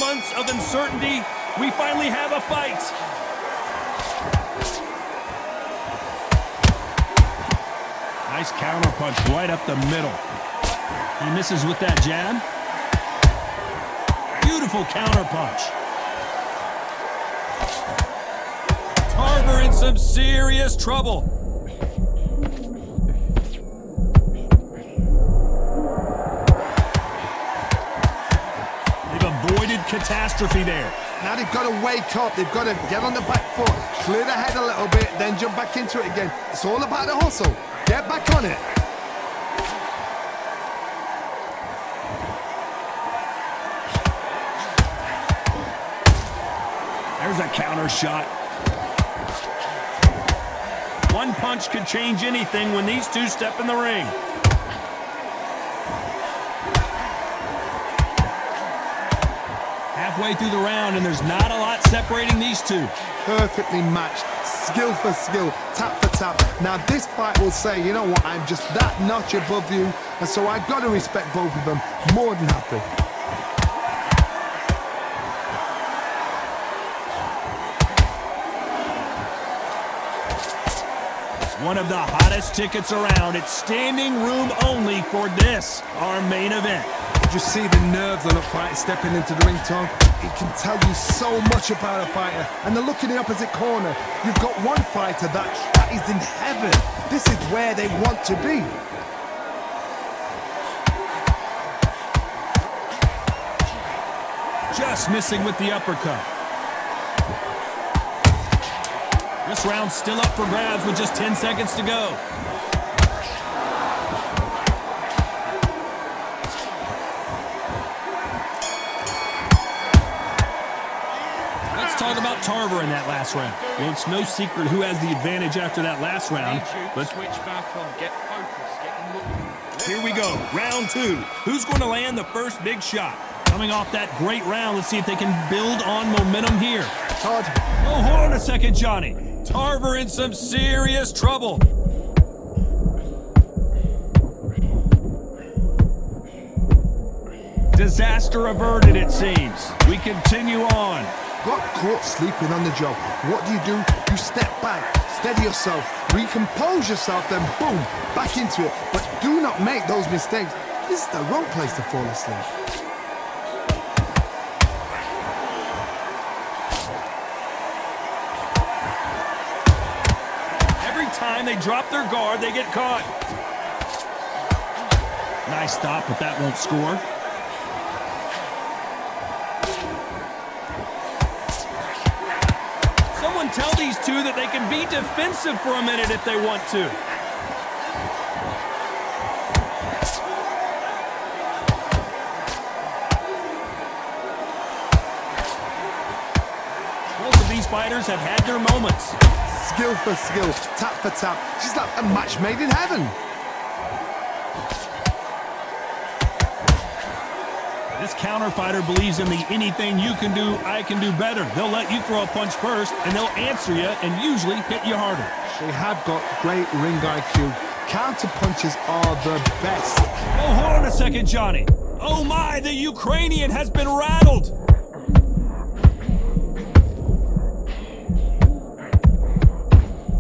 months of uncertainty, we finally have a fight. Nice counter punch right up the middle. He misses with that jab. Beautiful counter punch. Tarver in some serious trouble. They've avoided catastrophe there. Now they've got to wake up. They've got to get on the back foot, clear the head a little bit, then jump back into it again. It's all about the hustle. Get back on it. There's a counter shot. One punch could change anything when these two step in the ring. Halfway through the round, and there's not a lot separating these two. Perfectly matched, skill for skill, tap for tap. Now this fight will say, you know what, I'm just that notch above you, and so I've got to respect both of them. More than happy. One of the hottest tickets around. It's standing room only for this, our main event. Did you see the nerves on a fighter stepping into the ring, Tom? It can tell you so much about a fighter. And then look in the opposite corner. You've got one fighter that is in heaven. This is where they want to be. Just missing with the uppercut. This round's still up for grabs with just 10 seconds to go. Let's talk about Tarver in that last round. Well, it's no secret who has the advantage after that last round, but switch back on, get focused, get here we go, round two. Who's going to land the first big shot? Coming off that great round, let's see if they can build on momentum here. Todd. Oh, hold on a second, Johnny. Tarver in some serious trouble. Disaster averted, it seems. We continue on. Got caught sleeping on the job. What do? You step back, steady yourself, recompose yourself, then boom, back into it. But do not make those mistakes. This is the wrong place to fall asleep. Time they drop their guard, they get caught. Nice stop, but that won't score. Someone tell these two that they can be defensive for a minute if they want to. Both of these fighters have had their moments. Skill for skill, tap for tap, just like a match made in heaven. This counter fighter believes in the anything you can do, I can do better. They'll let you throw a punch first, and they'll answer you and usually hit you harder. They have got great ring IQ. Counter punches are the best. Oh, hold on a second, Johnny. Oh my, the Ukrainian has been rattled.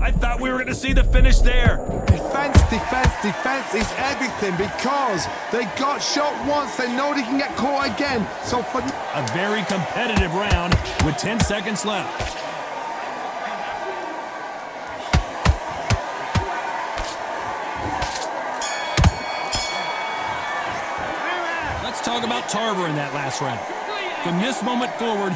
I thought we were going to see the finish there. Defense, defense, defense is everything because they got shot once. They know they can get caught again. So for a very competitive round with 10 seconds left. Let's talk about Tarver in that last round. From this moment forward,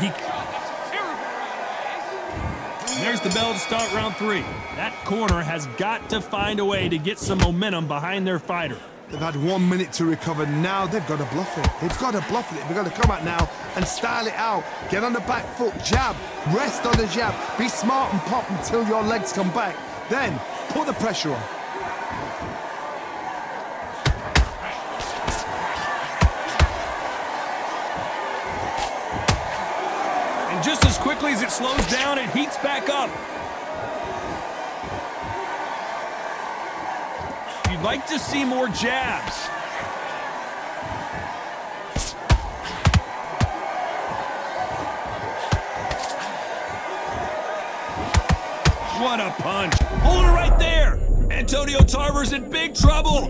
there's the bell to start round three. That corner has got to find a way to get some momentum behind their fighter. They've had 1 minute to recover. Now they've got to bluff it. They've got to bluff it. They've got to come out now and style it out. Get on the back foot, jab, rest on the jab. Be smart and pop until your legs come back. Then put the pressure on. Just as quickly as it slows down, it heats back up. You'd like to see more jabs. What a punch. Hold it right there. Antonio Tarver's in big trouble.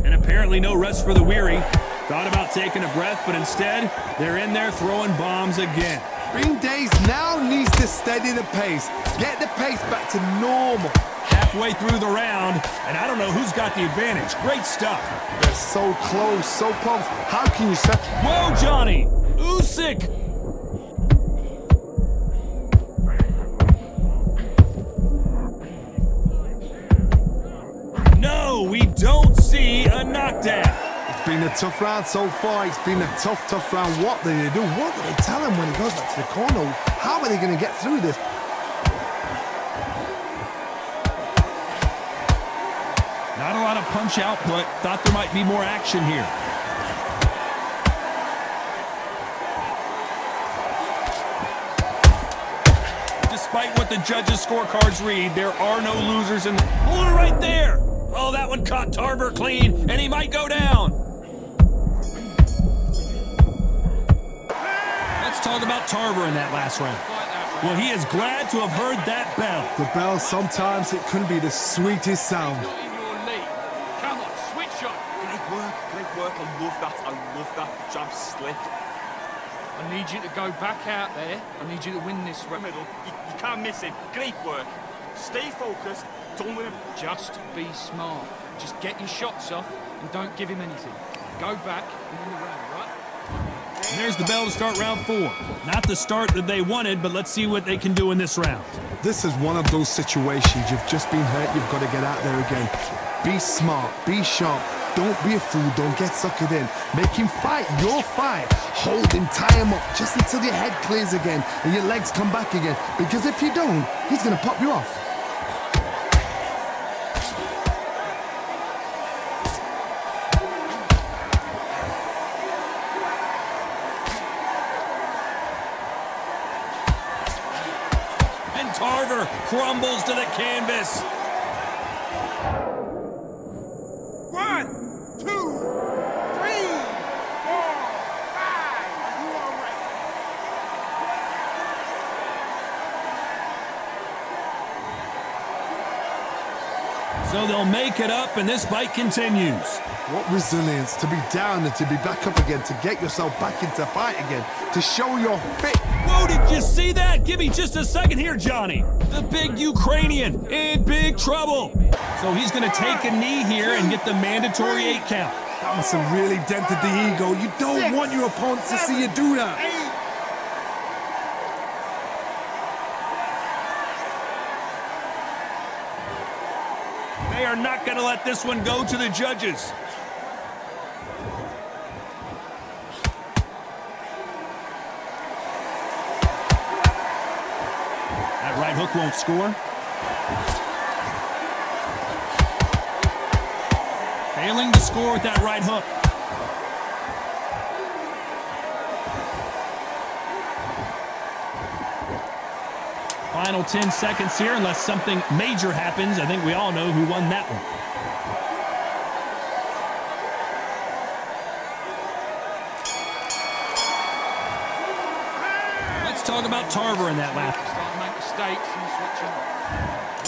And apparently no rest for the weary. Thought about taking a breath, but instead, they're in there throwing bombs again. Green Days now needs to steady the pace. Get the pace back to normal. Halfway through the round, and I don't know who's got the advantage. Great stuff. They're so close, so close. How can you say? Whoa, Johnny! Usyk! No, we don't see a knockdown. It's been a tough round so far. It's been a tough round. What do they do? What do they tell him when he goes back to the corner? How are they going to get through this? Not a lot of punch output. Thought there might be more action here. Despite what the judges' scorecards read, there are no losers in the... Hold it right there! Oh, that one caught Tarver clean, and he might go down. Let's talk about Tarver in that last round. Well, he is glad to have heard that bell. The bell, sometimes it can be the sweetest sound. Come on, switch on. Great work. I love that jab slip. I need you to go back out there. I need you to win this round. Middle, you can't miss it. Great work. Stay focused. Don't let him. Just be smart. Just get your shots off and don't give him anything. Go back and win the round, right? And there's the bell to start round 4. Not the start that they wanted, but let's see what they can do in this round. This is one of those situations. You've just been hurt. You've got to get out there again. Be smart. Be sharp. Don't be a fool. Don't get suckered in. Make him fight your fight. Hold him, tie him up just until your head clears again and your legs come back again. Because if you don't, he's going to pop you off. And Tarver crumbles to the canvas. 1, 2, 3, 4, 5. You are ready. So they'll make it up, and this fight continues. What resilience to be down and to be back up again, to get yourself back into fight again, to show you're fit. Whoa, did you see that? Give me just a second here, Johnny. The big Ukrainian in big trouble. So he's going to take a knee here and get the mandatory 8 count. That must have really dented the ego. You don't want your opponent to see you do that. They are not going to let this one go to the judges. That right hook won't score. Failing to score with that right hook. Final 10 seconds here, unless something major happens. I think we all know who won that one. Let's talk about Tarver in that lap. Start to make mistakes and switch on.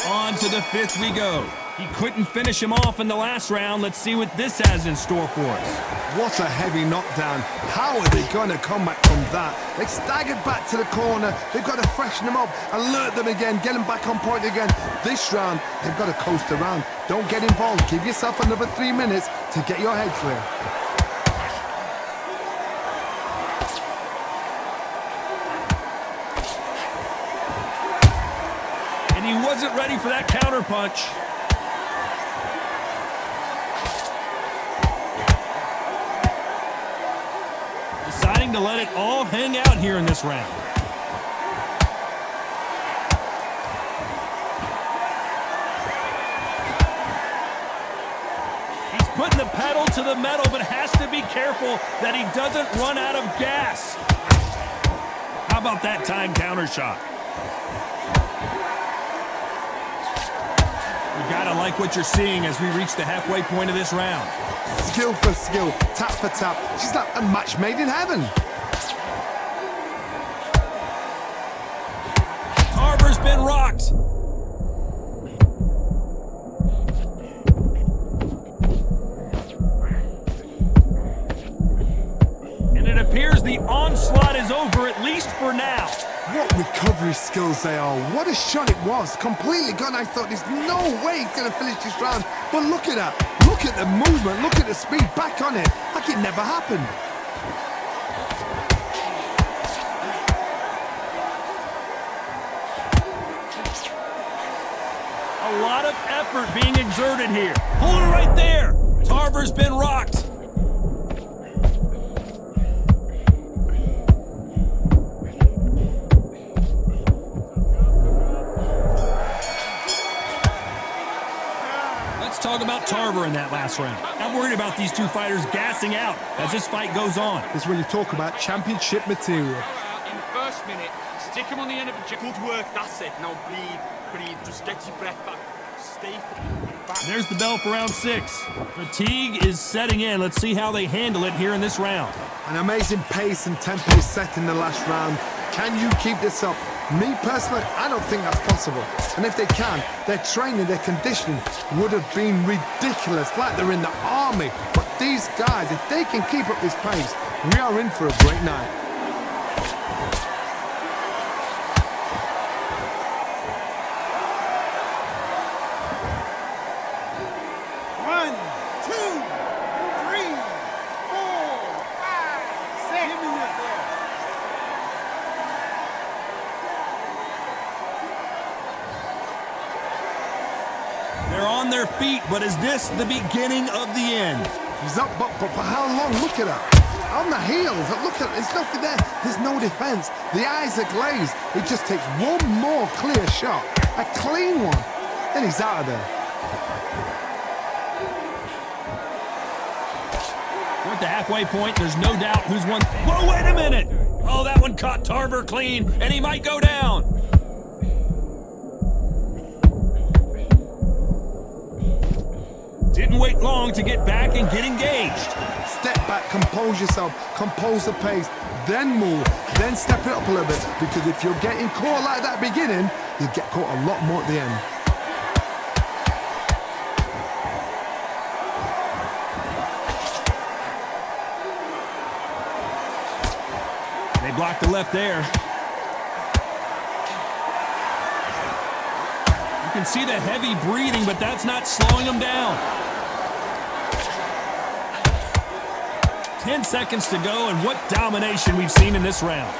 On to the 5th we go. He couldn't finish him off in the last round. Let's see what this has in store for us. What a heavy knockdown. How are they going to come back from that? They staggered back to the corner. They've got to freshen them up, alert them again, get them back on point again. This round, they've got to coast around. Don't get involved. Give yourself another 3 minutes to get your head clear. And he wasn't ready for that counterpunch. Deciding to let it all hang out here in this round. He's putting the pedal to the metal, but has to be careful that he doesn't run out of gas. How about that time counter shot? You gotta like what you're seeing as we reach the halfway point of this round. Skill for skill, tap for tap. She's like a match made in heaven. Tarver's been rocked. And it appears the onslaught is over, at least for now. What recovery skills they are. What a shot it was. Completely gone. I thought there's no way he's going to finish this round. But look at that. Look at the movement. Look at the speed. Back on it. Like it never happened. A lot of effort being exerted here. Hold it right there. Tarver's been rocked. Let's talk about Tarver in that last round. I'm worried about these two fighters gassing out as this fight goes on. This is when you talk about championship material. In the first minute, stick him on the end of a jab. Good work, that's it. Now breathe, just get your breath back. Stay back. There's the bell for round 6. Fatigue is setting in. Let's see how they handle it here in this round. An amazing pace and tempo set in the last round. Can you keep this up? Me personally, I don't think that's possible. And if they can, their training, their conditioning would have been ridiculous, like they're in the army. But these guys, if they can keep up this pace, we are in for a great night. They're on their feet, but is this the beginning of the end? He's up, but for how long? Look at that. On the heels, look at it. There's nothing there. There's no defense. The eyes are glazed. It just takes one more clear shot. A clean one. Then he's out of there. We're at the halfway point. There's no doubt who's won. Whoa, wait a minute. Oh, that one caught Tarver clean, and he might go down. Didn't wait long to get back and get engaged. Step back, compose yourself, compose the pace, then move, then step it up a little bit. Because if you're getting caught like that beginning, you'll get caught a lot more at the end. They blocked the left there. You can see the heavy breathing, but that's not slowing them down. 10 seconds to go, and what domination we've seen in this round.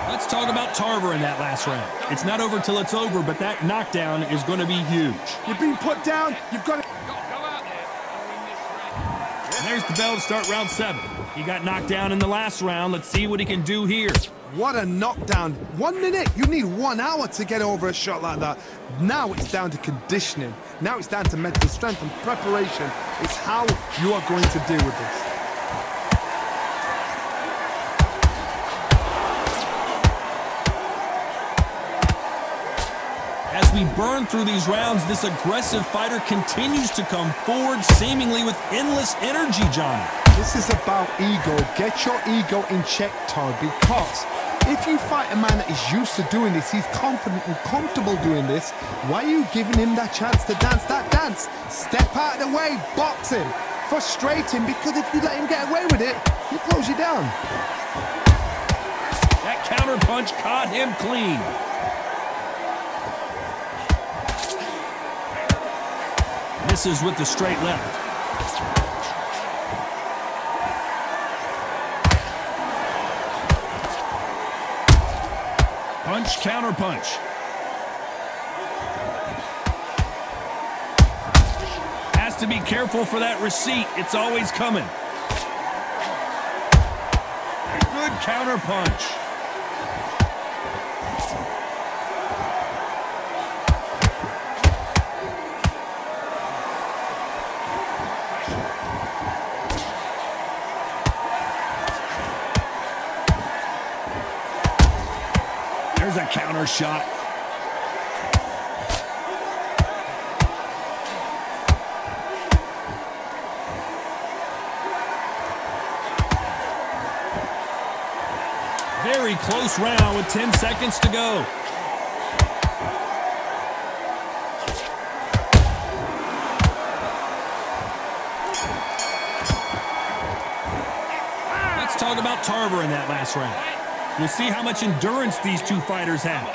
Let's talk about Tarver in that last round. It's not over till it's over, but that knockdown is going to be huge. You're being put down, you've got to... Go out there and win this round. And there's the bell to start round 7. He got knocked down in the last round. Let's see what he can do here. What a knockdown. 1 minute. You need 1 hour to get over a shot like that. Now it's down to conditioning. Now it's down to mental strength and preparation. It's how you are going to deal with this. As we burn through these rounds, this aggressive fighter continues to come forward, seemingly with endless energy, Johnny. This is about ego. Get your ego in check, Todd, because if you fight a man that is used to doing this, he's confident and comfortable doing this, why are you giving him that chance to dance that dance? Step out of the way, box him, frustrate him, because if you let him get away with it, he'll close you down. That counter punch caught him clean. Misses with the straight left. Punch, counter punch. Has to be careful for that receipt. It's always coming. Good counter punch. There's a counter shot. Very close round with 10 seconds to go. Let's talk about Tarver in that last round. We'll see how much endurance these two fighters have.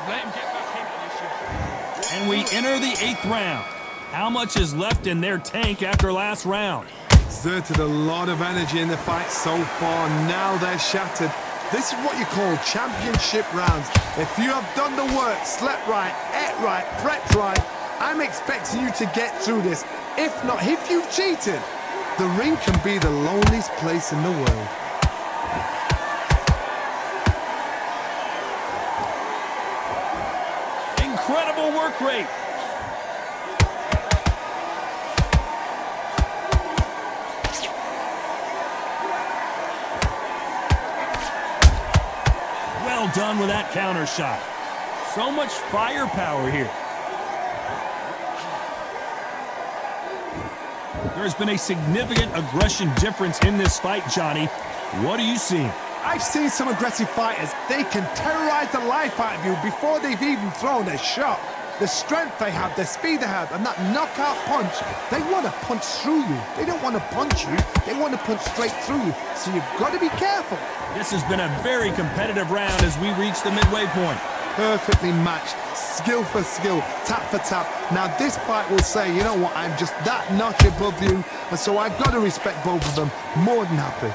Let him get back into this shit. And we enter the 8th round. How much is left in their tank after last round? Exerted a lot of energy in the fight so far. Now they're shattered. This is what you call championship rounds. If you have done the work, slept right, ate right, prepped right, I'm expecting you to get through this. If not, if you've cheated, the ring can be the loneliest place in the world. Incredible work rate. Well done with that counter shot. So much firepower here. There's been a significant aggression difference in this fight, Johnny. What are you seeing? I've seen some aggressive fighters. They can terrorize the life out of you before they've even thrown a shot. The strength they have, the speed they have, and that knockout punch, they want to punch through you. They don't want to punch you. They want to punch straight through you. So you've got to be careful. This has been a very competitive round as we reach the midway point. Perfectly matched, skill for skill, tap for tap. Now this fight will say, you know what, I'm just that notch above you, and so I've got to respect both of them. More than happy.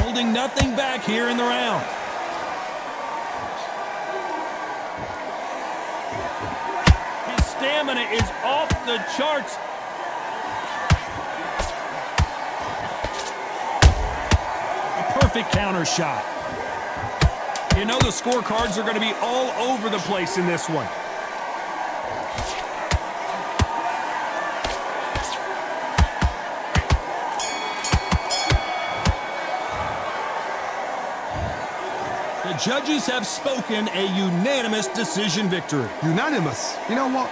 Holding nothing back here in the round. His stamina is off the charts. Perfect counter shot. You know the scorecards are going to be all over the place in this one. The judges have spoken, a unanimous decision victory. Unanimous. You know what?